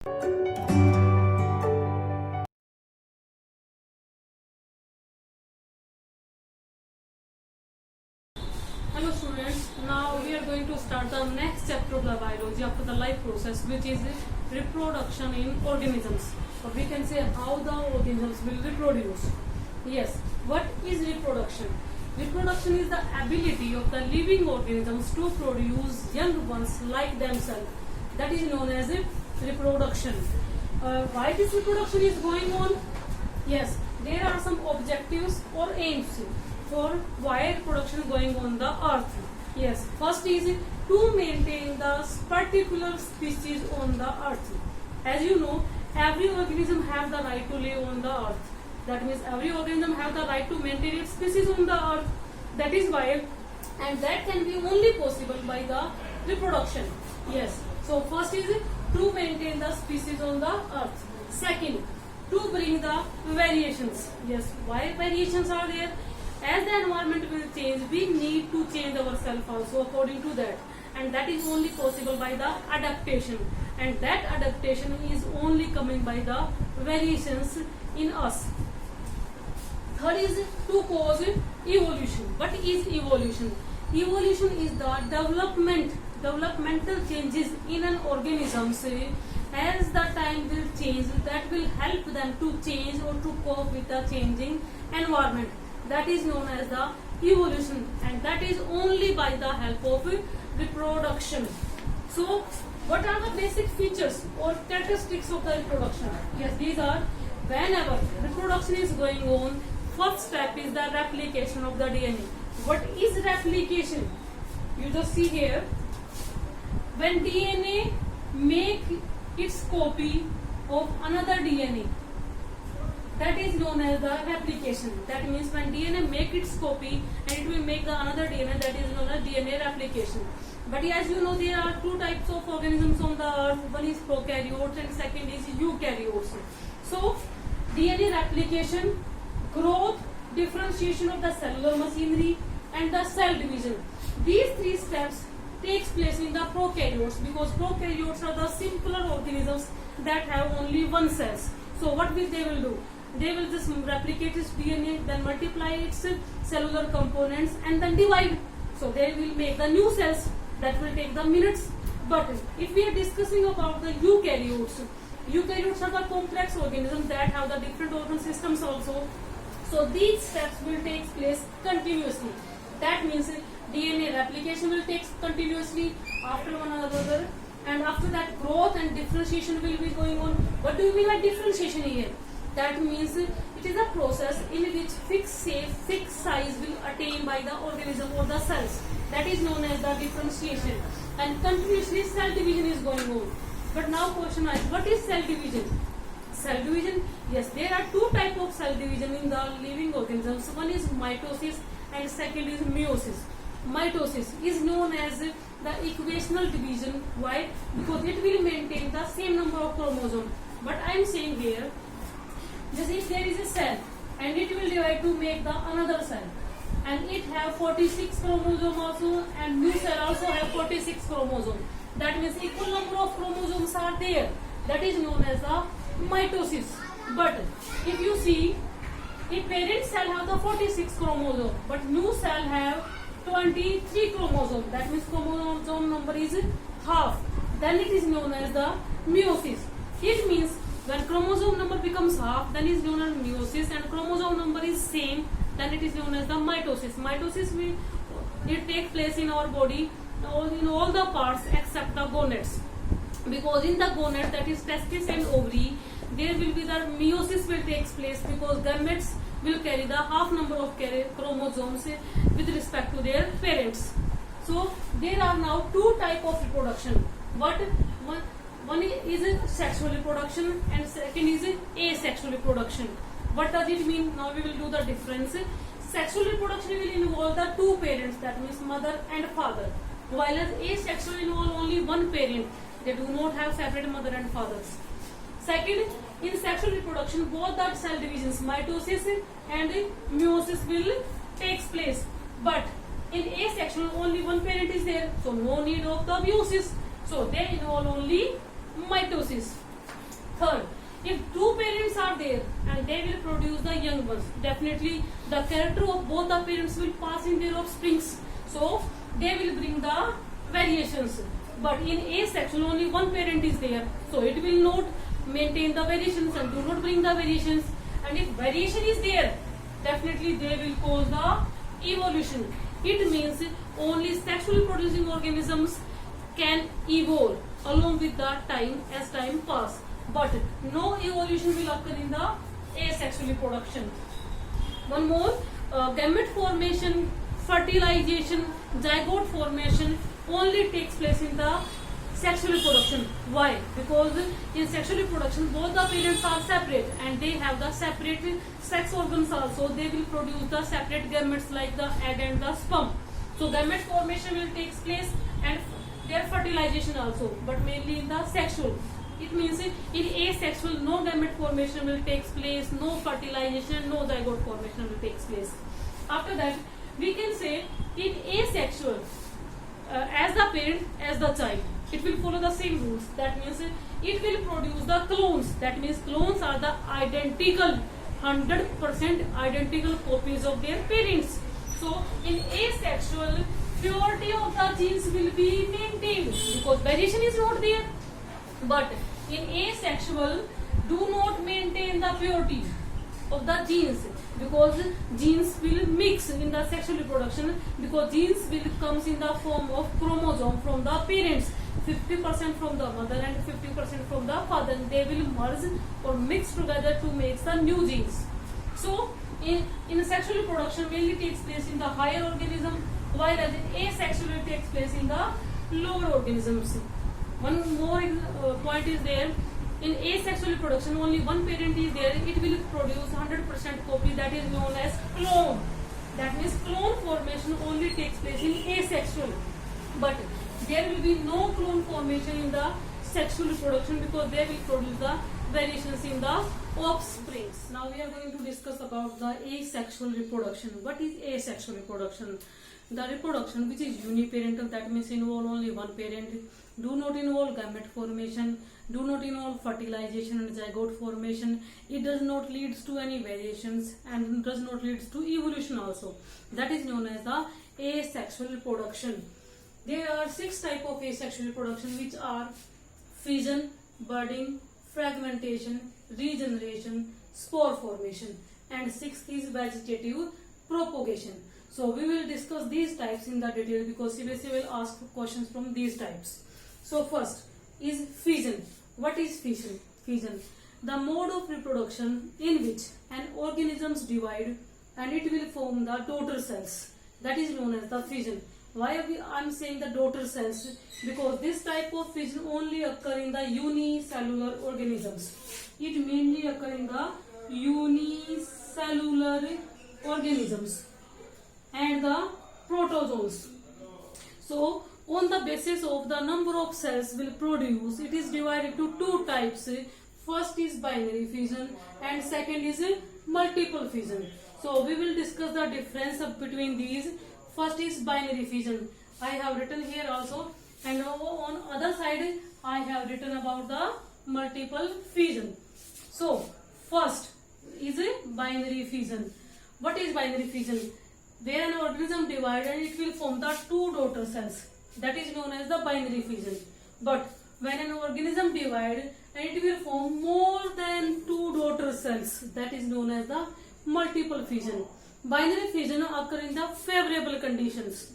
Hello students, now we are going to start the next chapter of the biology after the life process, which is reproduction in organisms. Or we can say how the organisms will reproduce. Yes, what is reproduction? Reproduction is the ability of the living organisms to produce young ones like themselves. That is known as reproduction. Why this reproduction is going on? Yes, there are some objectives or aims for why reproduction going on the earth. Yes, first is to maintain the particular species on the earth. As you know, every organism have the right to live on the earth. That means every organism have the right to maintain its species on the earth. That is why, and that can be only possible by the reproduction. Yes, so first is to maintain the species on the earth. Second, to bring the variations. Yes, why variations are there? As the environment will change, we need to change ourselves also according to that, and that is only possible by the adaptation, and that adaptation is only coming by the variations in us. Third is to cause evolution. What is evolution? Evolution is the developmental changes in an organism. As the time will change, that will help them to change or to cope with the changing environment. That is known as the evolution, and that is only by the help of reproduction. So, what are the basic features or characteristics of the reproduction? Yes, these are: whenever reproduction is going on, first step is the replication of the DNA. What is replication? You just see here, when DNA make its copy of another DNA, that is known as the replication. That means when DNA make its copy and it will make the another DNA, that is known as DNA replication. But as you know, there are two types of organisms on the earth. One is prokaryotes and second is eukaryotes. So DNA replication, growth, differentiation of the cellular machinery and the cell division. These three steps takes place in the prokaryotes, because prokaryotes are the simpler organisms that have only one cells. So what will they will do? They will just replicate its DNA, then multiply its cellular components and then divide. So they will make the new cells. That will take the minutes. But if we are discussing about the eukaryotes, eukaryotes are the complex organisms that have the different organ systems also. So these steps will take place continuously. That means DNA replication will take continuously after one another, and after that growth and differentiation will be going on. What do you mean by differentiation here? That means it is a process in which fixed shape, fixed size will attain by the organism or the cells. That is known as the differentiation. And continuously cell division is going on. But now question is, what is cell division? Cell division, yes, there are two types of cell division in the living organisms. One is mitosis and second is meiosis. Mitosis is known as the equational division. Why? Because it will maintain the same number of chromosomes. But I am saying here, just if there is a cell and it will divide to make the another cell, and it have 46 chromosome also, and new cell also have 46 chromosome. That means equal number of chromosomes are there. That is known as the mitosis. But if you see, if parent cell have the 46 chromosome, but new cell have 23 chromosome, that means chromosome number is half, then it is known as the meiosis. It means when chromosome number becomes half, then is known as meiosis, and chromosome number is same, then it is known as the mitosis. Mitosis will it take place in our body in all the parts except the gonads, because in the gonad, that is testis and ovary, there will be the meiosis will take place, because gametes will carry the half number of chromosomes with respect to their parents. So there are now two type of reproduction. One is sexual reproduction and second is asexual reproduction. What does it mean? Now we will do the difference. Sexual reproduction will involve the two parents, that means mother and father, while as asexual involve only one parent. They do not have separate mother and fathers. Second, in sexual reproduction, both the cell divisions, mitosis and meiosis, will takes place. But in asexual, only one parent is there, so no need of the meiosis. So they involve only mitosis. there and they will produce the young ones. Definitely the character of both the parents will pass in their offsprings. So they will bring the variations. But in asexual only one parent is there. So it will not maintain the variations and do not bring the variations. And if variation is there, definitely they will cause the evolution. It means only sexually producing organisms can evolve along with the time as time pass. But no evolution will occur in the asexual reproduction. One more, gamete formation, fertilization, zygote formation only takes place in the sexual reproduction. Why? Because in sexual reproduction both the parents are separate and they have the separate sex organs also. They will produce the separate gametes like the egg and the sperm. So gamete formation will take place and their fertilization also, but mainly in the sexual. It means in asexual no gamete formation will take place, no fertilization, no zygote formation will take place. After that we can say in asexual as the parent as the child, it will follow the same rules. That means it will produce the clones. That means clones are the identical 100% identical copies of their parents. So in asexual purity of the genes will be maintained because variation is not there. But in asexual do not maintain the purity of the genes because genes will mix in the sexual reproduction because genes will comes in the form of chromosome from the parents, 50% from the mother and 50% from the father, and they will merge or mix together to make the new genes. So in sexual reproduction mainly takes place in the higher organism, while as in asexual it takes place in the lower organisms. One more point is there. In asexual reproduction only one parent is there. It will produce 100% copy, that is known as clone. That means clone formation only takes place in asexual. But there will be no clone formation in the sexual reproduction because they will produce the variations in the offsprings. Now we are going to discuss about the asexual reproduction. What is asexual reproduction? The reproduction which is uniparental, that means involve only one parent, do not involve gamete formation, do not involve fertilization and zygote formation. It does not lead to any variations and does not lead to evolution also. That is known as the asexual reproduction. There are 6 types of asexual reproduction which are fission, budding, fragmentation, regeneration, spore formation, and 6th is vegetative propagation. So we will discuss these types in the detail because CBSE will ask questions from these types. So first is fission. What is fission? Fission, the mode of reproduction in which an organisms divide and it will form the daughter cells. That is known as the fission. Why I am saying the daughter cells? Because this type of fission only occur in the unicellular organisms. It mainly occur in the unicellular organisms and the protozoans. So on the basis of the number of cells will produce, it is divided to 2 types. First is binary fission and second is multiple fission. So we will discuss the difference between these. First is binary fission. I have written here also, and on other side I have written about the multiple fission. So first is a binary fission. What is binary fission? Where an organism divides and it will form the 2 daughter cells. That is known as the binary fission. But when an organism divides and it will form more than 2 daughter cells, that is known as the multiple fission. Binary fission occur in the favorable conditions,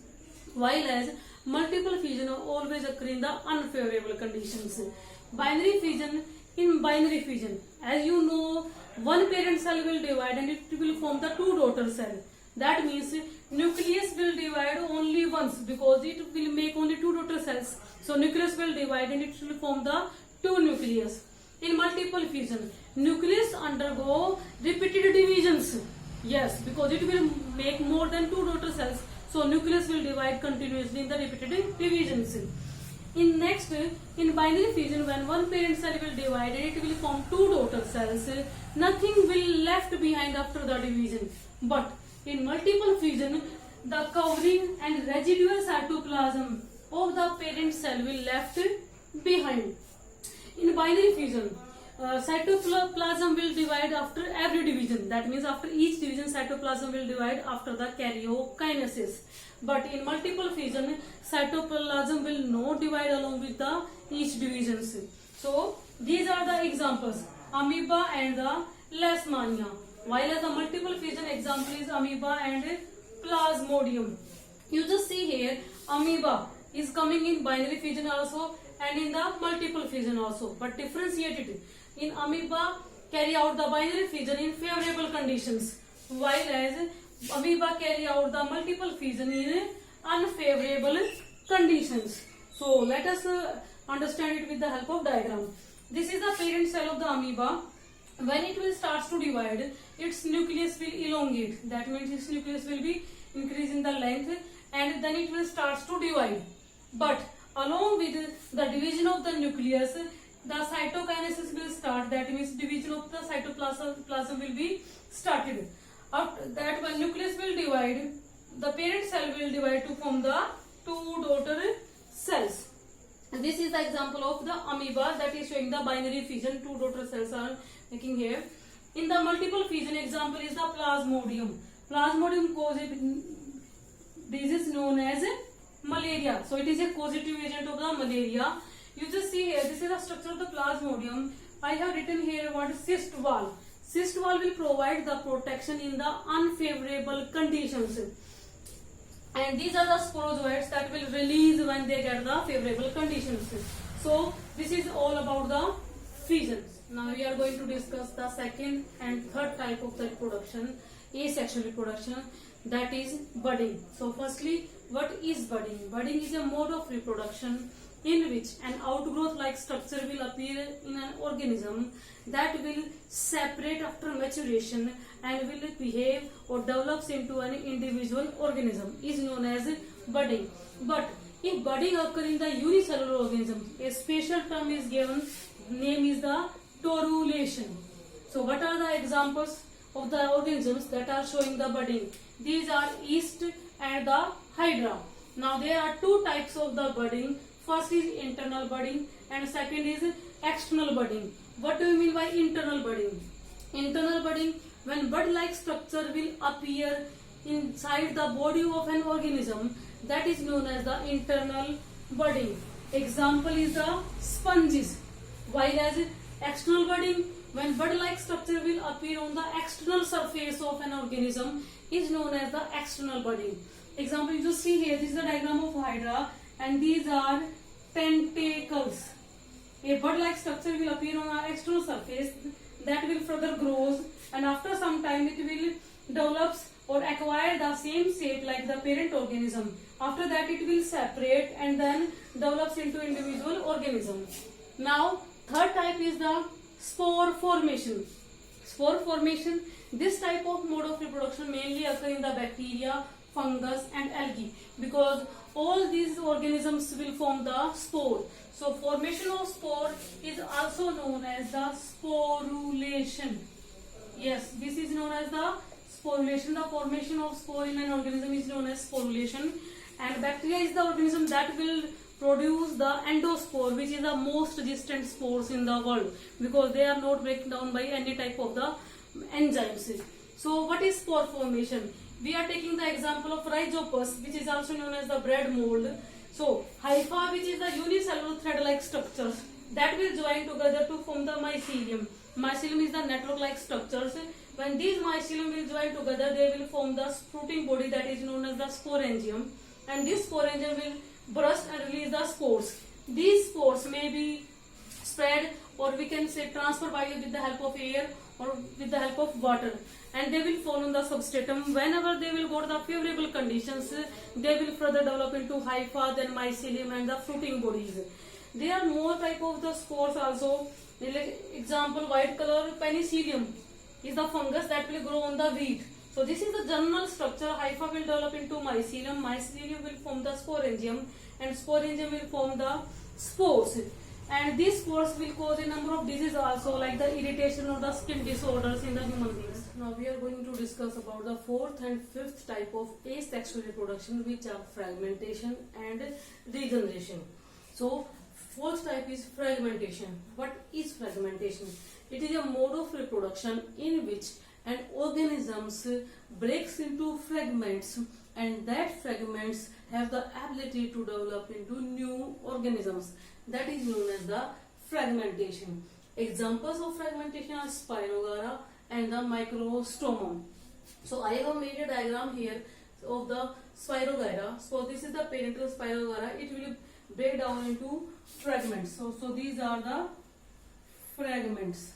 while as multiple fission always occur in the unfavorable conditions. Binary fission, in binary fission, as you know, one parent cell will divide and it will form the 2 daughter cell. That means nucleus will divide only once because it will make only 2 daughter cells. So nucleus will divide and it will form the 2 nucleus. In multiple fission, nucleus undergo repeated divisions. Yes, because it will make more than 2 daughter cells. So nucleus will divide continuously in the repeated divisions. In binary fission, when one parent cell will divide and it will form 2 daughter cells, nothing will left behind after the division. But in multiple fission, the covering and residual cytoplasm of the parent cell will left behind. In binary fission, cytoplasm will divide after every division. That means after each division, cytoplasm will divide after the karyokinesis. But in multiple fission, cytoplasm will not divide along with the each divisions. So these are the examples: amoeba and the leishmania. While as a multiple fission example is amoeba and plasmodium. You just see here, amoeba is coming in binary fission also and in the multiple fission also, but differentiated. In amoeba carry out the binary fission in favorable conditions, while as amoeba carry out the multiple fission in unfavorable conditions. So let us understand it with the help of diagram. This is the parent cell of the amoeba. When it will starts to divide, its nucleus will elongate. That means its nucleus will be increasing the length, and then it will starts to divide. But along with the division of the nucleus, the cytokinesis will start. That means division of the cytoplasm will be started. After that, when nucleus will divide, the parent cell will divide to form the two daughter cells. And this is the example of the amoeba that is showing the binary fission. Two daughter cells are making here. In the multiple fission example is the plasmodium. Plasmodium causes disease known as malaria. So it is a causative agent of the malaria. You just see here, this is the structure of the plasmodium. I have written here what is cyst wall. Cyst wall will provide the protection in the unfavorable conditions. And these are the sporozoites that will release when they get the favorable conditions. So this is all about the fissions. Now we are going to discuss the second and third type of the reproduction, asexual reproduction, that is budding. So firstly, what is budding? Budding is a mode of reproduction in which an outgrowth like structure will appear in an organism that will separate after maturation and will behave or develops into an individual organism is known as budding. But if budding occurs in the unicellular organism, a special term is given, name is the torulation. So what are the examples of the organisms that are showing the budding? These are yeast and the hydra. Now there are two types of the budding. First is internal budding and second is external budding. What do you mean by internal budding? Internal budding, when bud-like structure will appear inside the body of an organism, that is known as the internal budding. Example is the sponges. While as external budding, when bud-like structure will appear on the external surface of an organism, is known as the external budding. Example, you just see here, this is the diagram of hydra and these are tentacles. A bud-like structure will appear on our external surface that will further grows, and after some time it will develops or acquire the same shape like the parent organism. After that it will separate and then develops into individual organism. Now third type is the spore formation. Spore formation, this type of mode of reproduction mainly occur in the bacteria, fungus and algae, because all these organisms will form the spore. So formation of spore is also known as the sporulation. Yes, this is known as the sporulation. The formation of spore in an organism is known as sporulation. And bacteria is the organism that will produce the endospore, which is the most resistant spores in the world, because they are not breaking down by any type of the enzymes. So what is spore formation? We are taking the example of Rhizopus, which is also known as the bread mold. So hypha, which is the unicellular thread-like structures that will join together to form the mycelium. Mycelium is the network-like structures. When these mycelium will join together, they will form the fruiting body that is known as the sporangium. And this sporangium will burst and release the spores. These spores may be spread, or we can say transferred by with the help of air or with the help of water, and they will fall on the substratum. Whenever they will go to the favorable conditions, they will further develop into hypha, then mycelium and the fruiting bodies. There are more type of the spores also. Example, white color penicillium is the fungus that will grow on the wheat. So this is the general structure. Hypha will develop into mycelium, mycelium will form the sporangium, and sporangium will form the spores. And these spores will cause a number of diseases also, like the irritation or the skin disorders in the human beings. Now we are going to discuss about the fourth and fifth type of asexual reproduction, which are fragmentation and regeneration. So Fourth type is fragmentation. What is fragmentation? It is a mode of reproduction in which an organism breaks into fragments, and that fragments have the ability to develop into new organisms. That is known as the fragmentation. Examples of fragmentation are Spirogara and the Microstomum. So I have made a diagram here of the Spirogara. So this is the parental Spirogara. It will break down into fragments. So these are the fragments.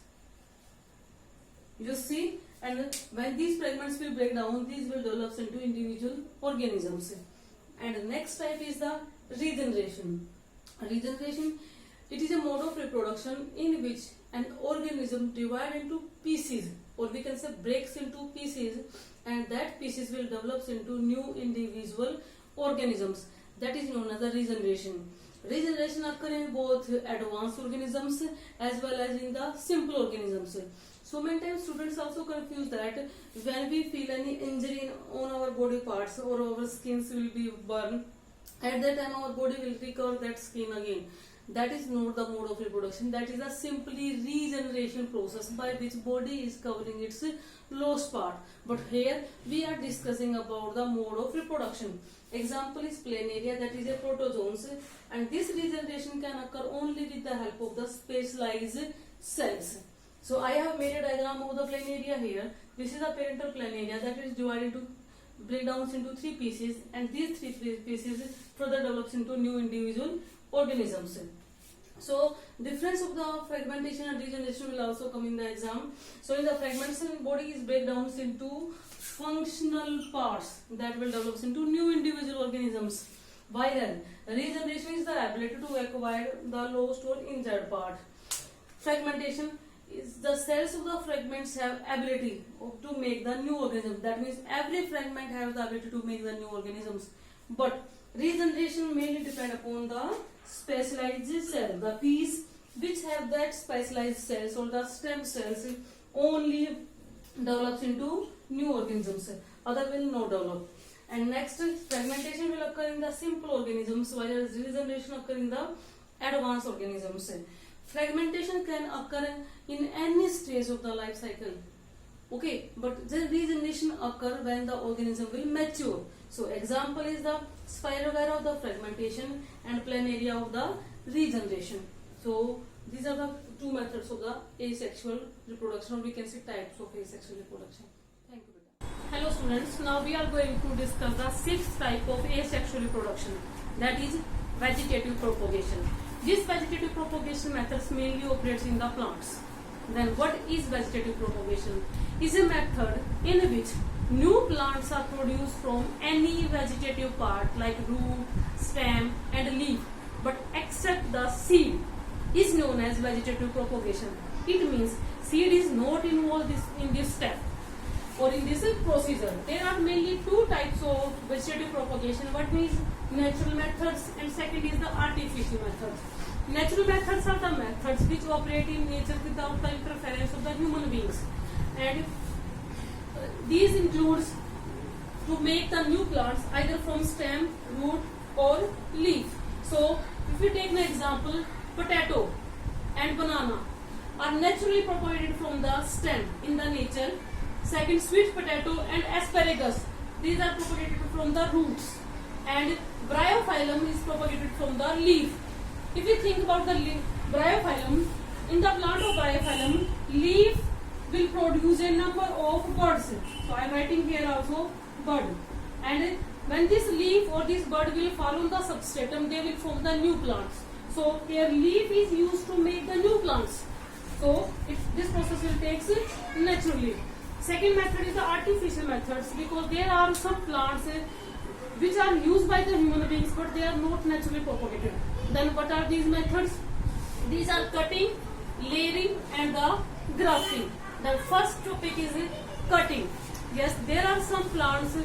You just see, and when these fragments will break down, these will develop into individual organisms. And the next type is the regeneration. Regeneration, it is a mode of reproduction in which an organism divides into pieces, or we can say breaks into pieces, and that pieces will develop into new individual organisms. That is known as the regeneration. Regeneration occurs in both advanced organisms as well as in the simple organisms. So many times students also confuse that when we feel any injury on our body parts or our skins will be burned, at that time our body will recover that skin again. That is not the mode of reproduction. That is a simply regeneration process by which body is covering its lost part. But here we are discussing about the mode of reproduction. Example is planaria, that is a protozoans, and this regeneration can occur only with the help of the specialized cells. So I have made a diagram of the planaria here. This is the parental planaria that is divided into breakdowns into three pieces, and these three pieces further develops into new individual organisms. So difference of the fragmentation and regeneration will also come in the exam. So in the fragmentation, body is breakdowns into functional parts that will develop into new individual organisms. While regeneration is the ability to acquire the lost or injured part. Fragmentation is the cells of the fragments have ability to make the new organism. That means every fragment has the ability to make the new organisms. But regeneration mainly depend upon the specialized cell. The piece which have that specialized cells or the stem cells only develops into new organisms. Other will not develop. And next, fragmentation will occur in the simple organisms, while regeneration occur in the advanced organisms. Fragmentation can occur in any stage of the life cycle. Okay, but the regeneration occur when the organism will mature. So example is the Spirogara of the fragmentation and planaria of the regeneration. So these are the two methods of the asexual reproduction, or we can say types of asexual reproduction. Thank you. Hello students, now we are going to discuss the sixth type of asexual reproduction, that is vegetative propagation. This vegetative propagation methods mainly operates in the plants. Then what is vegetative propagation? Is a method in which new plants are produced from any vegetative part like root, stem and leaf, but except the seed is known as vegetative propagation. It means seed is not involved in this step or in this procedure. There are mainly two types of vegetative propagation. One is natural methods and second is the artificial methods. Natural methods are the methods which operate in nature without the interference of the human beings, and these includes to make the new plants either from stem, root or leaf. So if we take an example, potato and banana are naturally propagated from the stem in the nature. Second, sweet potato and asparagus, these are propagated from the roots, and bryophyllum is propagated from the leaf. If you think about the bryophyllum, in the plant of bryophyllum, leaf will produce a number of buds. So I am writing here also bud. And when this leaf or this bud will fall on the substratum, they will form the new plants. So here leaf is used to make the new plants. So this process will take naturally. Second method is the artificial methods, because there are some plants which are used by the human beings but they are not naturally propagated. Then what are these methods? These are cutting, layering and the grafting. The first topic is cutting. Yes, there are some plants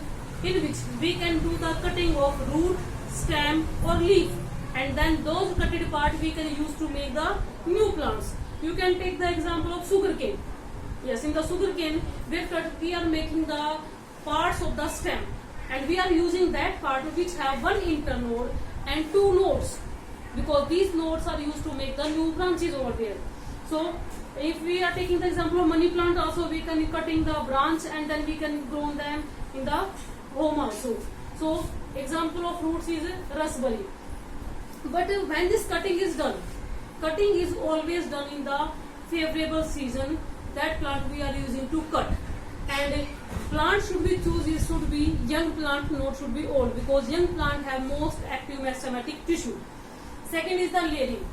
in which we can do the cutting of root, stem or leaf, and then those cutted part we can use to make the new plants. You can take the example of sugarcane. Yes, in the sugarcane we are making the parts of the stem, and we are using that part which have one internode and two nodes. because these nodes are used to make the new branches over there. So if we are taking the example of money plant, also we can cutting the branch and then we can grow them in the home also. So example of roots is raspberry. But when this cutting is done, cutting is always done in the favorable season. That plant we are using to cut, and plant should be choose should be young plant, not should be old, because young plant have most active mesomatic tissue. Second is the layering.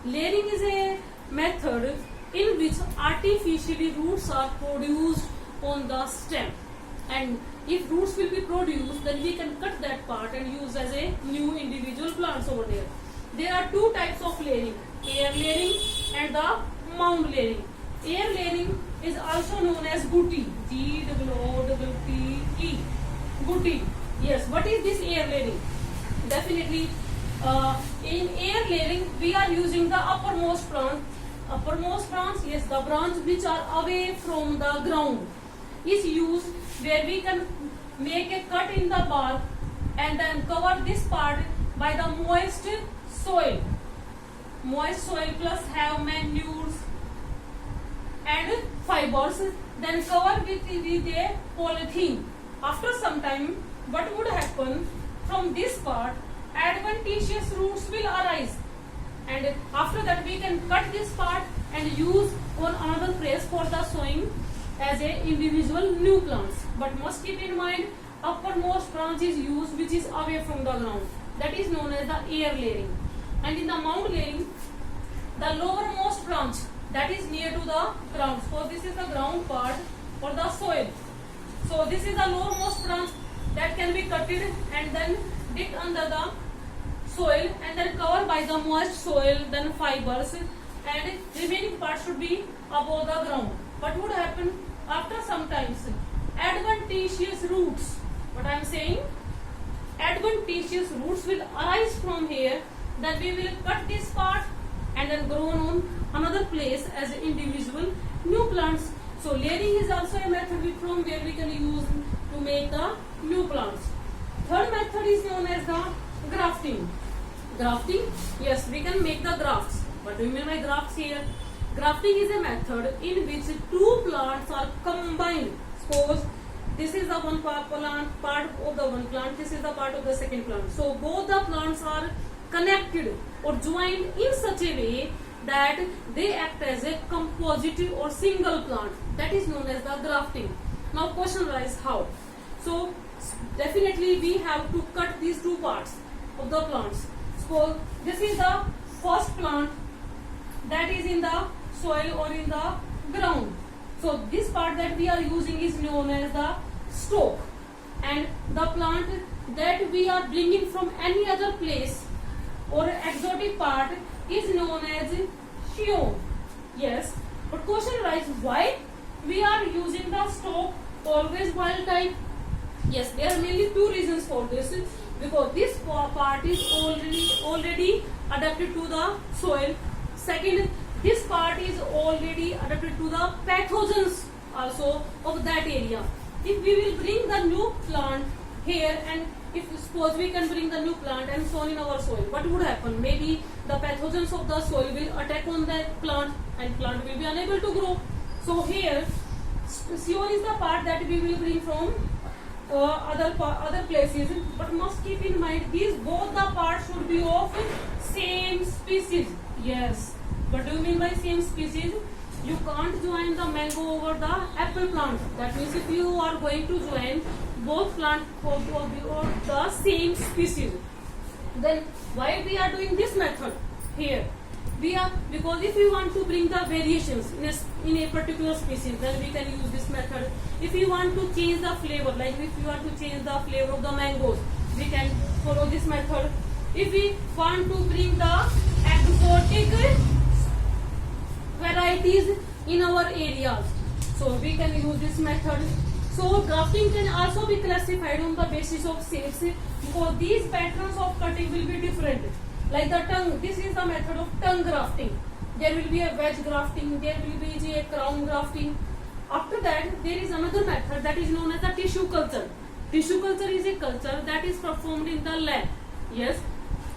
Layering is a method in which artificially roots are produced on the stem, and if roots will be produced, then we can cut that part and use as a new individual plants over there. There are two types of layering: air layering and the mound layering. Air layering is also known as Gouty. G-O-O-T-E. Gouty. Yes. What is this air layering? Definitely, in air layering we are using the uppermost branch. Uppermost branch, yes, the branch which are away from the ground is used, where we can make a cut in the bark and then cover this part by the moist soil. Moist soil plus have manures and fibers, then cover with a polythene. After some time, what would happen? From this part, adventitious roots will arise, and after that we can cut this part and use on another place for the sowing as a individual new plants. But must keep in mind, uppermost branch is used which is away from the ground. That is known as the air layering. And in the mound layering, the lowermost branch that is near to the ground. So this is the ground part or the soil. So this is the lowermost branch that can be cutted and then dipped under the soil and then covered by the moist soil, then fibers, and remaining part should be above the ground. What would happen after some times? Adventitious roots. What I am saying? Adventitious roots will arise from here. Then we will cut this part and then grow on another place as individual new plants. So layering is also a method from where we can use to make the new plants. Third method is known as the grafting. Grafting, yes, we can make the grafts. What do you mean by grafts here? Grafting is a method in which two plants are combined. Suppose this is the one part of the one plant, this is the part of the second plant. So both the plants are connected or joined in such a way that they act as a composite or single plant. That is known as the grafting. Now question arises how? So definitely we have to cut these two parts of the plants. So this is the first plant that is in the soil or in the ground. So this part that we are using is known as the stalk, and the plant that we are bringing from any other place or exotic part is known as shion. Yes, but question arises, why we are using the stalk always wild type? Yes, there are mainly two reasons for this. Because this part is already adapted to the soil. Second, this part is already adapted to the pathogens also of that area. If we will bring the new plant here, and if suppose we can bring the new plant and sow in our soil, what would happen? Maybe the pathogens of the soil will attack on that plant and plant will be unable to grow. So here, shion is the part that we will bring from other places, but must keep in mind these both the parts should be of same species. Yes, what do you mean by same species? You can't join the mango over the apple plant. That means if you are going to join both plants of the same species, then why we are doing this method here? Because if we want to bring the variations in a particular species, then we can use this method. If you want to change the flavor, like if you want to change the flavor of the mangoes, we can follow this method. If we want to bring the exotic varieties in our areas, so we can use this method. So grafting can also be classified on the basis of shapes, because these patterns of cutting will be different. Like the tongue, this is the method of tongue grafting. There will be a wedge grafting, there will be a crown grafting. After that, there is another method that is known as the tissue culture. Tissue culture is a culture that is performed in the lab. Yes,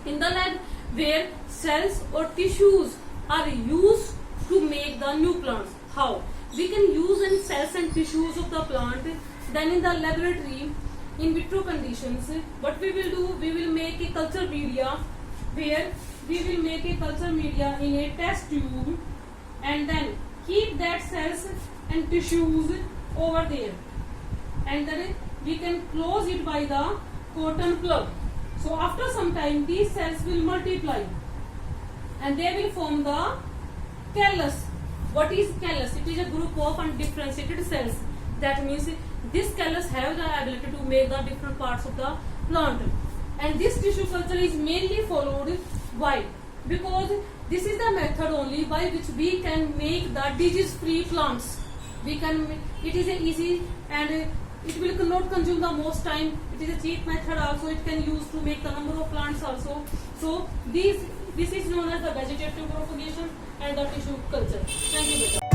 in the lab where cells or tissues are used to make the new plants. How? We can use in cells and tissues of the plant. Then in the laboratory, in vitro conditions, what we will do, we will make a culture media where we will make a culture media in a test tube and then keep that cells and tissues over there, and then we can close it by the cotton plug. So after some time these cells will multiply and they will form the callus. What is callus? It is a group of undifferentiated cells. That means this callus have the ability to make the different parts of the plant. And this tissue culture is mainly followed. Why? Because this is the method only by which we can make the disease-free plants. We can. It is a easy and it will not consume the most time. It is a cheap method also. It can use to make the number of plants also. So this is known as the vegetative propagation and the tissue culture. Thank you, beta.